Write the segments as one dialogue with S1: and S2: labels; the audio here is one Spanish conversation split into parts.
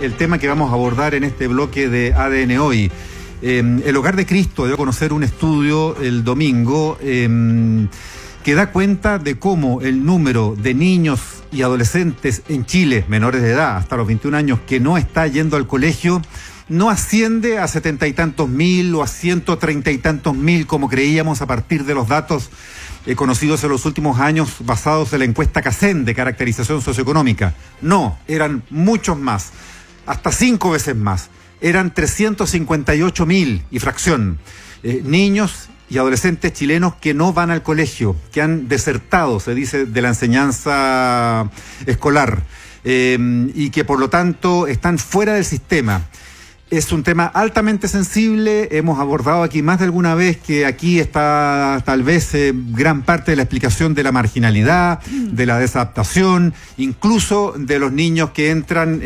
S1: el tema que vamos a abordar en este bloque de ADN Hoy. El Hogar de Cristo dio a conocer un estudio el domingo que da cuenta de cómo el número de niños y adolescentes en Chile, menores de edad, hasta los 21 años, que no está yendo al colegio, no asciende a 70 y tantos mil o a 130 y tantos mil como creíamos a partir de los datos conocidos en los últimos años basados en la encuesta CACEN de caracterización socioeconómica. No, eran muchos más, hasta 5 veces más. Eran 358.000 y fracción niños y adolescentes chilenos que no van al colegio, que han desertado, se dice, de la enseñanza escolar y que por lo tanto están fuera del sistema. Es un tema altamente sensible, hemos abordado aquí más de alguna vez que aquí está tal vez gran parte de la explicación de la marginalidad, de la desadaptación, incluso de los niños que entran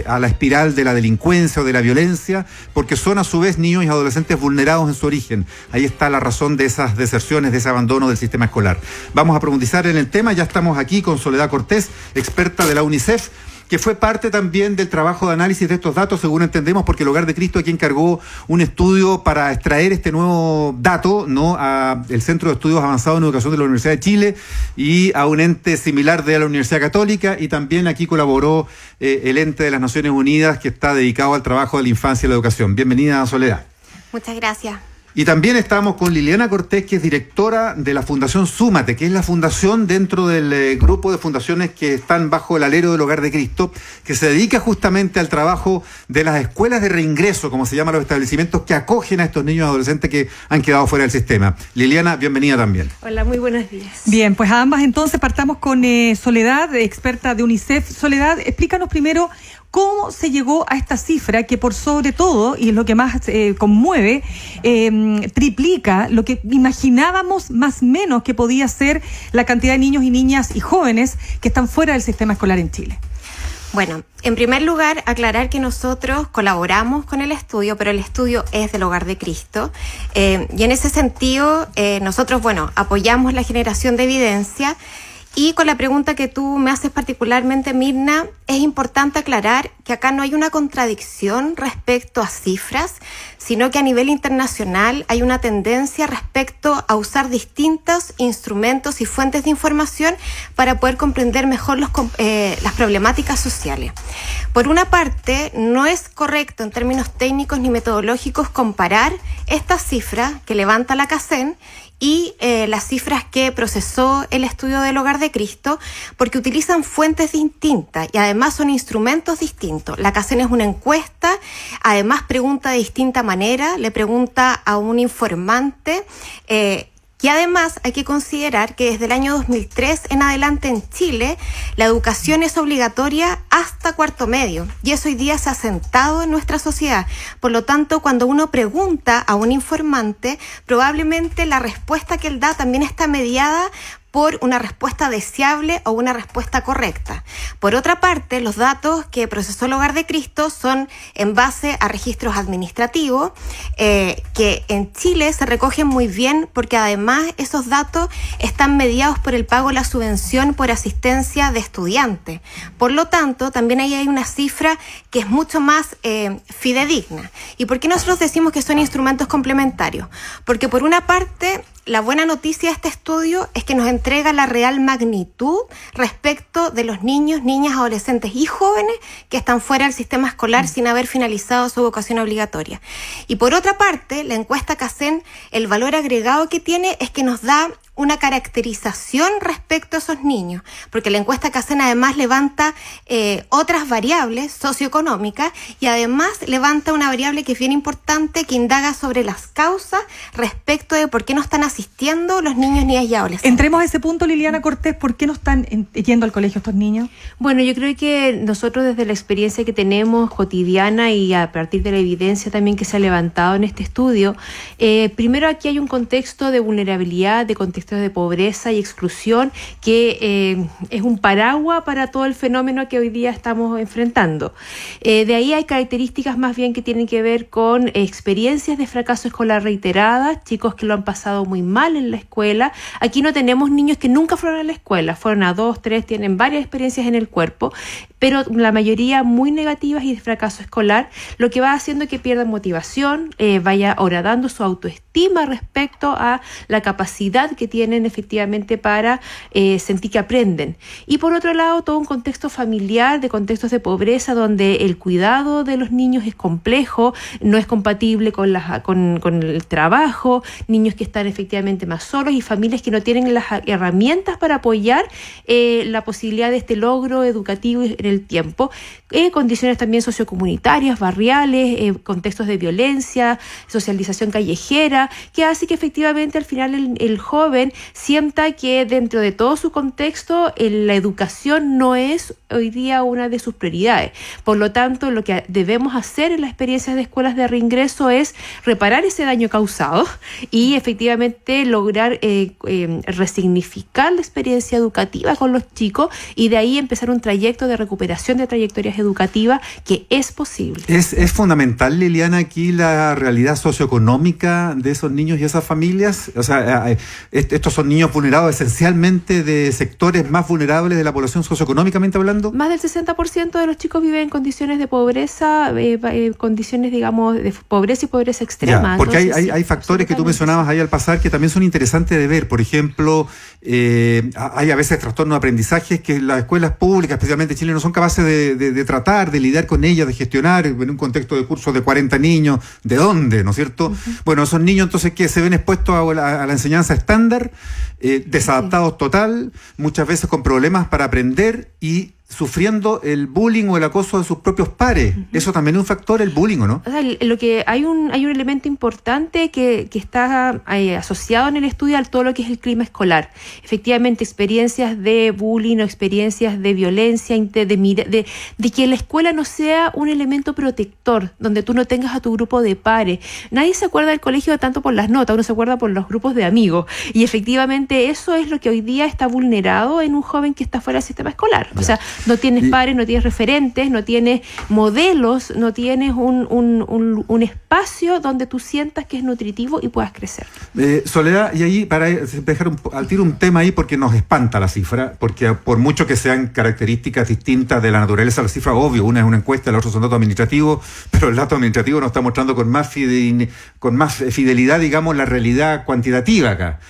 S1: a la espiral de la delincuencia o de la violencia, porque son a su vez niños y adolescentes vulnerados en su origen. Ahí está la razón de esas deserciones, de ese abandono del sistema escolar. Vamos a profundizar en el tema, ya estamos aquí con Soledad Cortés, experta de la UNICEF, que fue parte también del trabajo de análisis de estos datos, según entendemos, porque el Hogar de Cristo aquí encargó un estudio para extraer este nuevo dato, ¿no?, al Centro de Estudios Avanzados en Educación de la Universidad de Chile y a un ente similar de la Universidad Católica, y también aquí colaboró el ente de las Naciones Unidas que está dedicado al trabajo de la infancia y la educación. Bienvenida, Soledad.
S2: Muchas gracias.
S1: Y también estamos con Liliana Cortés, que es directora de la Fundación Súmate, que es la fundación dentro del grupo de fundaciones que están bajo el alero del Hogar de Cristo, que se dedica justamente al trabajo de las escuelas de reingreso, como se llaman los establecimientos que acogen a estos niños y adolescentes que han quedado fuera del sistema. Liliana, bienvenida también.
S2: Hola, muy buenos días.
S3: Bien, pues a ambas entonces partamos con Soledad, experta de UNICEF. Soledad, explícanos primero cómo se llegó a esta cifra que por sobre todo, y es lo que más conmueve, triplica lo que imaginábamos más o menos que podía ser la cantidad de niños y niñas y jóvenes que están fuera del sistema escolar en Chile.
S2: Bueno, en primer lugar, aclarar que nosotros colaboramos con el estudio, pero el estudio es del Hogar de Cristo. Y en ese sentido, nosotros, apoyamos la generación de evidencia. Y con la pregunta que tú me haces particularmente, Mirna, es importante aclarar que acá no hay una contradicción respecto a cifras, sino que a nivel internacional hay una tendencia respecto a usar distintos instrumentos y fuentes de información para poder comprender mejor las problemáticas sociales. Por una parte, no es correcto en términos técnicos ni metodológicos comparar estas cifras que levanta la CACEN y las cifras que procesó el estudio del Hogar de Cristo, porque utilizan fuentes distintas y además son instrumentos distintos. La CACEN es una encuesta, además pregunta de distinta manera, le pregunta a un informante, y además hay que considerar que desde el año 2003 en adelante en Chile la educación es obligatoria hasta cuarto medio y eso hoy día se ha asentado en nuestra sociedad. Por lo tanto, cuando uno pregunta a un informante, probablemente la respuesta que él da también está mediada por una respuesta deseable o una respuesta correcta. Por otra parte, los datos que procesó el Hogar de Cristo son en base a registros administrativos que en Chile se recogen muy bien porque además esos datos están mediados por el pago de la subvención por asistencia de estudiantes. Por lo tanto, también ahí hay una cifra que es mucho más fidedigna. ¿Y por qué nosotros decimos que son instrumentos complementarios? Porque por una parte, la buena noticia de este estudio es que nos entrega la real magnitud respecto de los niños, niñas, adolescentes y jóvenes que están fuera del sistema escolar sin haber finalizado su educación obligatoria. Y por otra parte, la encuesta CACEN, el valor agregado que tiene es que nos da una caracterización respecto a esos niños, porque la encuesta CACEN además levanta otras variables socioeconómicas y además levanta una variable que es bien importante, que indaga sobre las causas respecto de por qué no están asistiendo los niños, niñas y adolescentes.
S3: Entremos a ese punto, Liliana Cortés, ¿por qué no están yendo al colegio estos niños?
S4: Bueno, yo creo que nosotros desde la experiencia que tenemos cotidiana y a partir de la evidencia también que se ha levantado en este estudio, primero aquí hay un contexto de vulnerabilidad, de contexto contextos de pobreza y exclusión, que es un paraguas para todo el fenómeno que hoy día estamos enfrentando. De ahí hay características más bien que tienen que ver con experiencias de fracaso escolar reiteradas, chicos que lo han pasado muy mal en la escuela. Aquí no tenemos niños que nunca fueron a la escuela, fueron a 2, 3, tienen varias experiencias en el cuerpo, pero la mayoría muy negativas y de fracaso escolar, lo que va haciendo que pierdan motivación, vaya horadando su autoestima respecto a la capacidad que tienen efectivamente para sentir que aprenden. Y por otro lado, todo un contexto familiar, de contextos de pobreza, donde el cuidado de los niños es complejo, no es compatible con el trabajo, niños que están efectivamente más solos y familias que no tienen las herramientas para apoyar la posibilidad de este logro educativo en el tiempo, condiciones también sociocomunitarias, barriales, contextos de violencia, socialización callejera, que hace que efectivamente al final el joven sienta que dentro de todo su contexto la educación no es hoy día una de sus prioridades. Por lo tanto, lo que debemos hacer en las experiencias de escuelas de reingreso es reparar ese daño causado y efectivamente lograr resignificar la experiencia educativa con los chicos y de ahí empezar un trayecto de recuperación de trayectorias educativas que es posible.
S1: ¿Es fundamental, Liliana, aquí la realidad socioeconómica de esos niños y esas familias? O sea, estos son niños vulnerados esencialmente de sectores más vulnerables de la población socioeconómicamente hablando.
S4: Más del 60% de los chicos viven en condiciones de pobreza, condiciones, digamos, de pobreza y pobreza extrema.
S1: Ya, porque entonces, hay factores que tú mencionabas ahí al pasar que también son interesantes de ver. Por ejemplo, hay a veces trastornos de aprendizaje que las escuelas públicas, especialmente en Chile, no son capaces de tratar, de lidiar con ellas, de gestionar en un contexto de cursos de 40 niños. ¿De dónde? ¿No es cierto? Uh-huh. Bueno, esos niños entonces que se ven expuestos a la enseñanza estándar, desadaptados total, muchas veces con problemas para aprender y sufriendo el bullying o el acoso de sus propios pares. Uh-huh. Eso también es un factor, el bullying, ¿o no?
S4: O sea, lo que hay un elemento importante que está asociado en el estudio a todo lo que es el clima escolar. Efectivamente, experiencias de bullying o experiencias de violencia, de que la escuela no sea un elemento protector, donde tú no tengas a tu grupo de pares. Nadie se acuerda del colegio tanto por las notas, uno se acuerda por los grupos de amigos. Y efectivamente eso es lo que hoy día está vulnerado en un joven que está fuera del sistema escolar. Ya. O sea, no tienes pares, no tienes referentes, no tienes modelos, no tienes un espacio donde tú sientas que es nutritivo y puedas crecer.
S1: Soledad, y ahí para dejar al tiro un tema ahí porque nos espanta la cifra, porque por mucho que sean características distintas de la naturaleza de la cifra, obvio, una es una encuesta, la otra son datos administrativos, pero el dato administrativo nos está mostrando con más fidelidad, digamos, la realidad cuantitativa acá,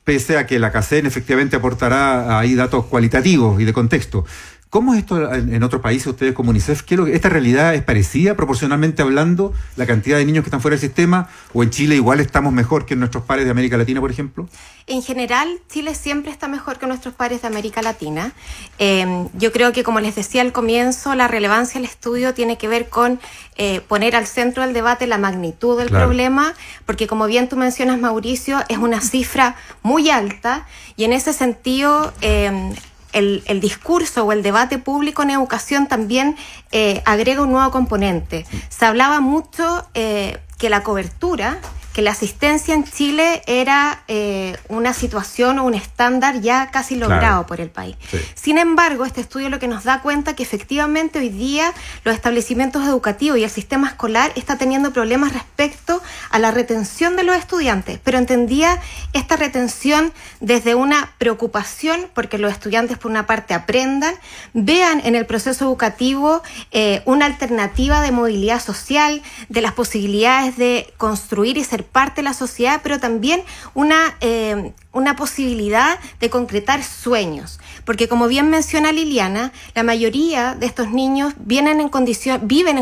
S1: pese a que la CACEN efectivamente aportará ahí datos cualitativos y de contexto. ¿Cómo es esto en otros países, ustedes como UNICEF? ¿Esta realidad es parecida, proporcionalmente hablando, la cantidad de niños que están fuera del sistema? ¿O en Chile igual estamos mejor que en nuestros pares de América Latina, por ejemplo?
S2: En general, Chile siempre está mejor que nuestros pares de América Latina. Yo creo que, como les decía al comienzo, la relevancia del estudio tiene que ver con poner al centro del debate la magnitud del problema, porque como bien tú mencionas, Mauricio, es una cifra muy alta y en ese sentido el discurso o el debate público en educación también agrega un nuevo componente. Se hablaba mucho que la cobertura, que la asistencia en Chile era una situación o un estándar ya casi logrado por el país. Sí. Sin embargo, este estudio lo que nos da cuenta que efectivamente hoy día los establecimientos educativos y el sistema escolar está teniendo problemas respecto a la retención de los estudiantes, pero entendía esta retención desde una preocupación porque los estudiantes por una parte aprendan, vean en el proceso educativo una alternativa de movilidad social, de las posibilidades de construir y ser parte de la sociedad, pero también una posibilidad de concretar sueños. Porque como bien menciona Liliana, la mayoría de estos niños viven en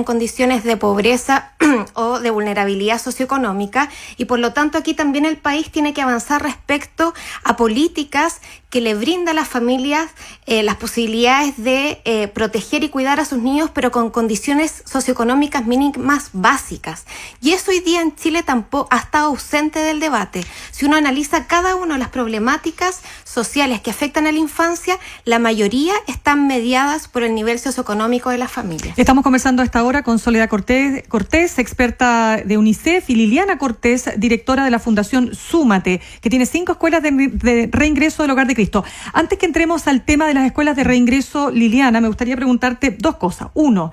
S2: condiciones de pobreza o de vulnerabilidad socioeconómica y por lo tanto aquí también el país tiene que avanzar respecto a políticas que le brindan a las familias las posibilidades de proteger y cuidar a sus niños, pero con condiciones socioeconómicas mínimas básicas. Y eso hoy día en Chile tampoco ha estado ausente del debate. Si uno analiza cada una de las problemáticas sociales que afectan a la infancia, diferencia, la mayoría están mediadas por el nivel socioeconómico de las familias.
S3: Estamos conversando a esta hora con Soledad Cortés, experta de UNICEF, y Liliana Cortés, directora de la Fundación Súmate, que tiene 5 escuelas de reingreso del Hogar de Cristo. Antes que entremos al tema de las escuelas de reingreso, Liliana, me gustaría preguntarte 2 cosas. 1,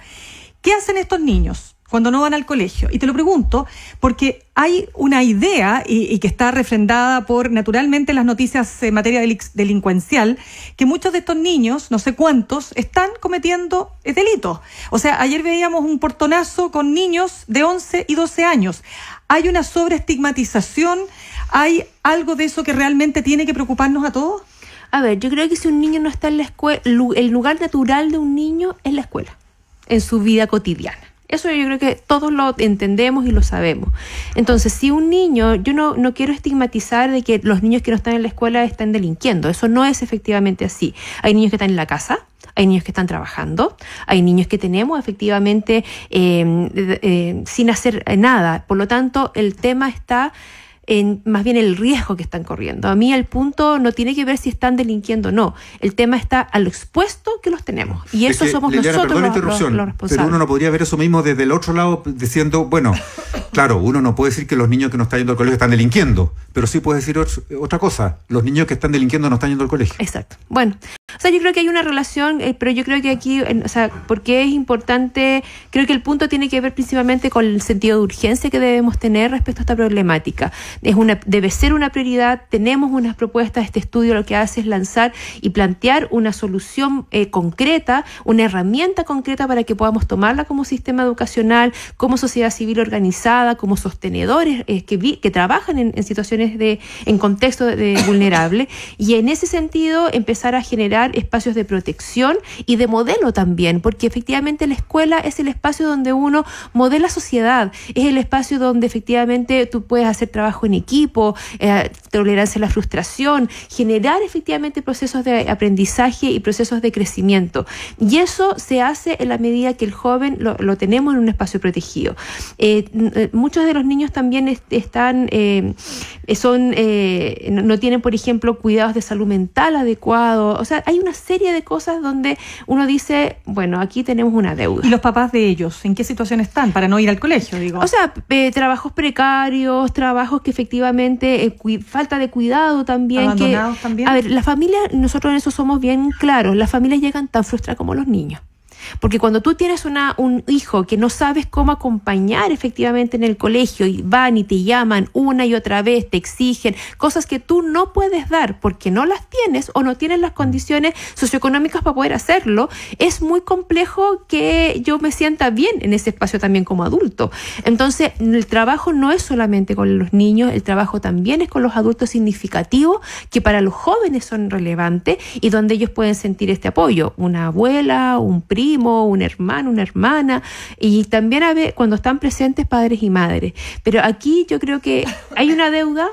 S3: ¿qué hacen estos niños cuando no van al colegio? Y te lo pregunto porque hay una idea, y que está refrendada por, naturalmente, las noticias en materia delincuencial, que muchos de estos niños, no sé cuántos, están cometiendo delitos. O sea, ayer veíamos un portonazo con niños de 11 y 12 años. ¿Hay una sobreestigmatización? ¿Hay algo de eso que realmente tiene que preocuparnos a todos?
S4: A ver, yo creo que si un niño no está en la escuela, el lugar natural de un niño es la escuela, en su vida cotidiana. Eso yo creo que todos lo entendemos y lo sabemos. Entonces, si un niño, yo no quiero estigmatizar de que los niños que no están en la escuela están delinquiendo. Eso no es efectivamente así. Hay niños que están en la casa, hay niños que están trabajando, hay niños que tenemos efectivamente sin hacer nada. Por lo tanto, el tema está en más bien el riesgo que están corriendo. A mí el punto no tiene que ver si están delinquiendo o no. El tema está a lo expuesto que los tenemos. Y eso somos
S1: Liliana,
S4: nosotros los responsables.
S1: Pero uno no podría ver eso mismo desde el otro lado diciendo, bueno, claro, uno no puede decir que los niños que no están yendo al colegio están delinquiendo, pero sí puede decir otra cosa. Los niños que están delinquiendo no están yendo al colegio.
S4: Exacto. Bueno, o sea, yo creo que hay una relación, pero yo creo que aquí, o sea, porque es importante, creo que el punto tiene que ver principalmente con el sentido de urgencia que debemos tener respecto a esta problemática. Debe ser una prioridad. Tenemos unas propuestas. Este estudio lo que hace es lanzar y plantear una solución concreta, una herramienta concreta para que podamos tomarla como sistema educacional, como sociedad civil organizada, como sostenedores que trabajan en situaciones en contexto de vulnerable, y en ese sentido empezar a generar espacios de protección y de modelo también, porque efectivamente la escuela es el espacio donde uno modela sociedad, es el espacio donde efectivamente tú puedes hacer trabajo en equipo, tolerancia a la frustración, generar efectivamente procesos de aprendizaje y procesos de crecimiento. Y eso se hace en la medida que el joven lo tenemos en un espacio protegido. Muchos de los niños también no tienen, por ejemplo, cuidados de salud mental adecuados. O sea, hay una serie de cosas donde uno dice, bueno, aquí tenemos una deuda.
S3: ¿Y los papás de ellos en qué situación están para no ir al colegio, digo?
S4: O sea, trabajos precarios, trabajos que efectivamente, falta de cuidado también.
S3: ¿Abandonados también?
S4: A ver, la familia, nosotros en eso somos bien claros, las familias llegan tan frustradas como los niños. Porque cuando tú tienes un hijo que no sabes cómo acompañar efectivamente en el colegio, y van y te llaman una y otra vez, te exigen cosas que tú no puedes dar porque no las tienes o no tienes las condiciones socioeconómicas para poder hacerlo, es muy complejo que yo me sienta bien en ese espacio también como adulto. Entonces, el trabajo no es solamente con los niños, el trabajo también es con los adultos significativos que para los jóvenes son relevantes y donde ellos pueden sentir este apoyo. Una abuela, un primo, un hermano, una hermana, y también cuando están presentes padres y madres. Pero aquí yo creo que hay una deuda,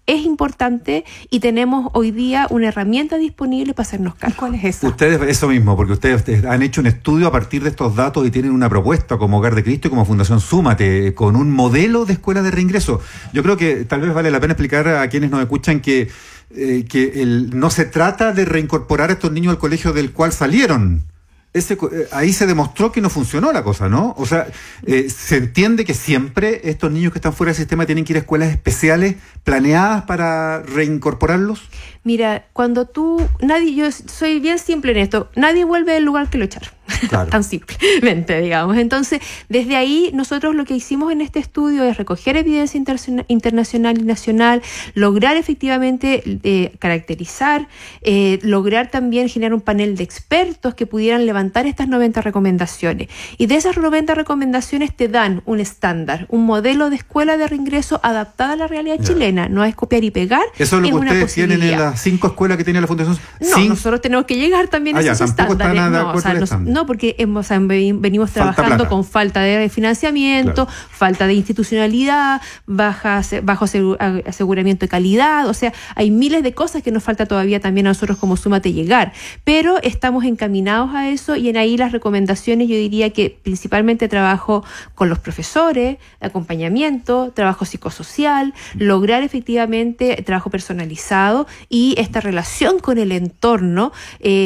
S4: es importante, y tenemos hoy día una herramienta disponible para hacernos cargo.
S3: ¿Cuál es esa?
S1: Ustedes, eso mismo, porque ustedes han hecho un estudio a partir de estos datos y tienen una propuesta como Hogar de Cristo y como Fundación Súmate, con un modelo de escuela de reingreso. Yo creo que tal vez vale la pena explicar a quienes nos escuchan que no se trata de reincorporar a estos niños al colegio del cual salieron. Ahí se demostró que no funcionó la cosa, ¿no? O sea, se entiende que siempre estos niños que están fuera del sistema tienen que ir a escuelas especiales planeadas para reincorporarlos.
S4: Mira, yo soy bien simple en esto, nadie vuelve del lugar que lo echaron. Claro. Tan simplemente, digamos. Entonces, desde ahí, nosotros lo que hicimos en este estudio es recoger evidencia internacional y nacional, lograr efectivamente caracterizar, lograr también generar un panel de expertos que pudieran levantar estas 90 recomendaciones. Y de esas 90 recomendaciones te dan un estándar, un modelo de escuela de reingreso adaptada a la realidad chilena. No es copiar y pegar.
S1: Eso es lo que ustedes tienen en las 5 escuelas que tiene la Fundación.
S4: No, nosotros tenemos que llegar también a esos estándares. porque venimos trabajando con falta de financiamiento, falta de institucionalidad, bajo aseguramiento de calidad, o sea, hay miles de cosas que nos falta todavía también a nosotros como Súmate llegar, pero estamos encaminados a eso, y en ahí las recomendaciones yo diría que principalmente trabajo con los profesores, acompañamiento, trabajo psicosocial, lograr efectivamente trabajo personalizado y esta relación con el entorno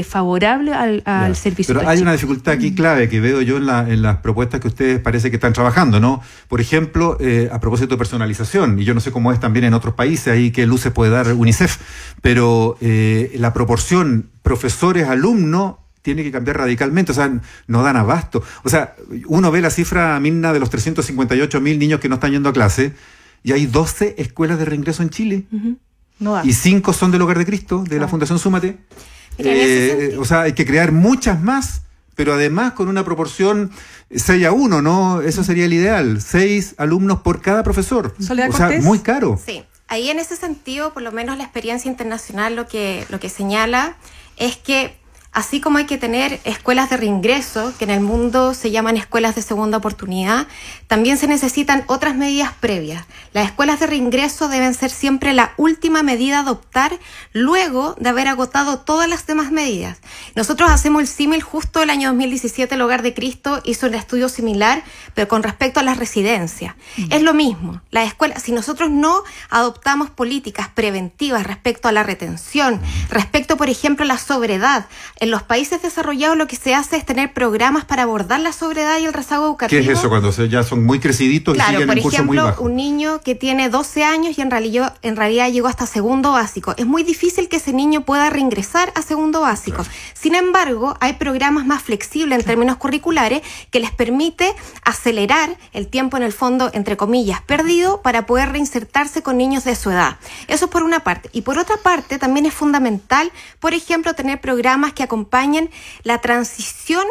S4: favorable al servicio.
S1: Pero hay una dificultad aquí clave que veo yo en las propuestas que ustedes parece que están trabajando, ¿no? Por ejemplo, a propósito de personalización, y yo no sé cómo es también en otros países, ahí qué luces puede dar UNICEF, pero la proporción profesores-alumnos tiene que cambiar radicalmente, o sea, no dan abasto. O sea, uno ve la cifra mínima de los 358.000 niños que no están yendo a clase, y hay 12 escuelas de reingreso en Chile.
S3: No da.
S1: Y 5 son del Hogar de Cristo, de la Fundación Súmate. O sea, hay que crear muchas más, pero además con una proporción 6-1, ¿no? Eso sería el ideal. 6 alumnos por cada profesor.
S3: Soledad
S1: o sea,
S3: Cortés.
S1: muy caro.
S2: Sí, ahí en ese sentido, por lo menos la experiencia internacional lo que señala es que así como hay que tener escuelas de reingreso, que en el mundo se llaman escuelas de segunda oportunidad, también se necesitan otras medidas previas. Las escuelas de reingreso deben ser siempre la última medida a adoptar luego de haber agotado todas las demás medidas. Nosotros hacemos el símil justo el año 2017, el Hogar de Cristo hizo un estudio similar, pero con respecto a las residencias. Es lo mismo. Las escuelas, si nosotros no adoptamos políticas preventivas respecto a la retención, respecto, por ejemplo, a la sobriedad, en los países desarrollados lo que se hace es tener programas para abordar la sobriedad y el rezago educativo.
S1: ¿Qué es eso cuando ya son muy creciditos y siguen en un curso muy bajo?
S2: Por ejemplo, un niño que tiene 12 años y en realidad llegó hasta segundo básico. Es muy difícil que ese niño pueda reingresar a segundo básico. Claro. Sin embargo, hay programas más flexibles en términos curriculares que les permite acelerar el tiempo, en el fondo, entre comillas, perdido para poder reinsertarse con niños de su edad. Eso es por una parte. Y por otra parte, también es fundamental, por ejemplo, tener programas que acompañen la transición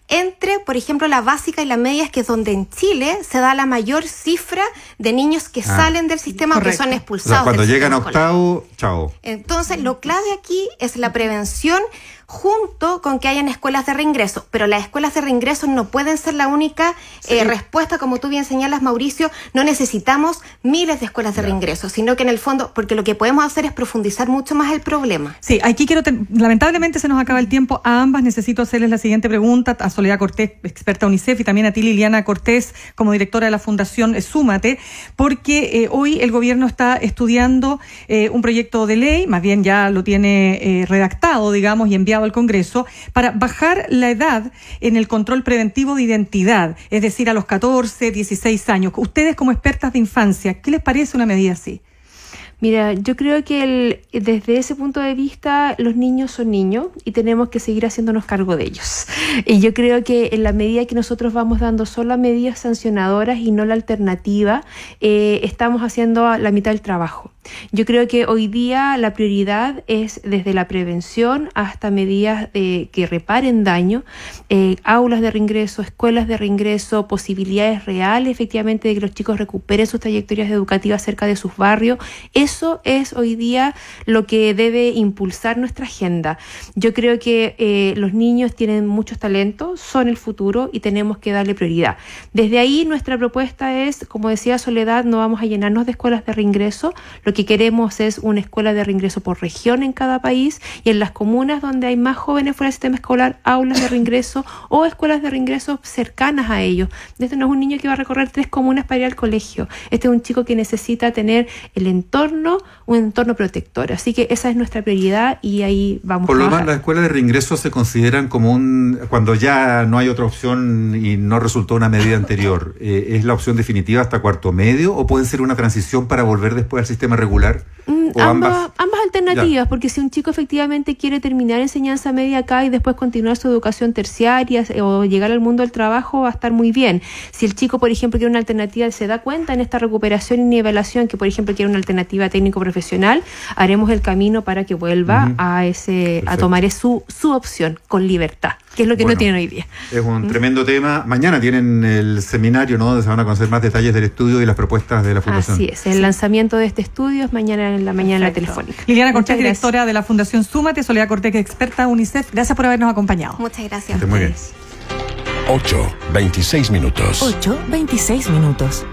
S2: entre, por ejemplo, la básica y la media, que es donde en Chile se da la mayor cifra de niños que salen del sistema o que son expulsados.
S1: O sea, cuando llegan a octavo, chao.
S2: Entonces, lo clave aquí es la prevención junto con que hayan escuelas de reingreso, pero las escuelas de reingreso no pueden ser la única respuesta, como tú bien señalas, Mauricio. No necesitamos miles de escuelas de reingreso, sino que en el fondo, porque lo que podemos hacer es profundizar mucho más el problema.
S3: Sí, aquí lamentablemente se nos acaba el tiempo. A ambas necesito hacerles la siguiente pregunta, a Soledad Cortés, experta UNICEF, y también a ti, Liliana Cortés, como directora de la Fundación Súmate, porque hoy el gobierno está estudiando un proyecto de ley, más bien ya lo tiene redactado, digamos, y enviado al Congreso, para bajar la edad en el control preventivo de identidad, es decir, a los 14, 16 años. Ustedes, como expertas de infancia, ¿qué les parece una medida así?
S4: Mira, yo creo que desde ese punto de vista los niños son niños y tenemos que seguir haciéndonos cargo de ellos. Y yo creo que en la medida que nosotros vamos dando solo medidas sancionadoras y no la alternativa, estamos haciendo la mitad del trabajo. Yo creo que hoy día la prioridad es desde la prevención hasta medidas que reparen daño, aulas de reingreso, escuelas de reingreso, posibilidades reales efectivamente de que los chicos recuperen sus trayectorias educativas cerca de sus barrios. Eso es hoy día lo que debe impulsar nuestra agenda. Yo creo que los niños tienen muchos talentos, son el futuro y tenemos que darle prioridad. Desde ahí nuestra propuesta es, como decía Soledad, no vamos a llenarnos de escuelas de reingreso. Lo que queremos es una escuela de reingreso por región en cada país, y en las comunas donde hay más jóvenes fuera del sistema escolar, aulas de reingreso o escuelas de reingreso cercanas a ellos. Este no es un niño que va a recorrer 3 comunas para ir al colegio. Este es un chico que necesita tener un entorno protector. Así que esa es nuestra prioridad y ahí vamos a trabajar. Por lo demás,
S1: las escuelas de reingreso se consideran como cuando ya no hay otra opción y no resultó una medida anterior. ¿Es la opción definitiva hasta cuarto medio o puede ser una transición para volver después al sistema regular?
S4: Ambas alternativas, porque si un chico efectivamente quiere terminar enseñanza media acá y después continuar su educación terciaria o llegar al mundo del trabajo, va a estar muy bien. Si el chico, por ejemplo, quiere una alternativa, se da cuenta en esta recuperación y nivelación que, por ejemplo, quiere una alternativa técnico-profesional, haremos el camino para que vuelva a tomar su opción con libertad, que es lo que no tienen hoy día.
S1: Es un tremendo tema. Mañana tienen el seminario, ¿no?, donde se van a conocer más detalles del estudio y las propuestas de la Fundación.
S4: Así es, el lanzamiento de este estudio es mañana en la mañana en la telefónica.
S3: Liliana Cortés, directora de la Fundación Súmate, Soledad Cortés, experta UNICEF, gracias por habernos acompañado.
S2: Muchas gracias.
S1: Muy bien.
S5: 8:26 minutos.
S6: 8:26 minutos.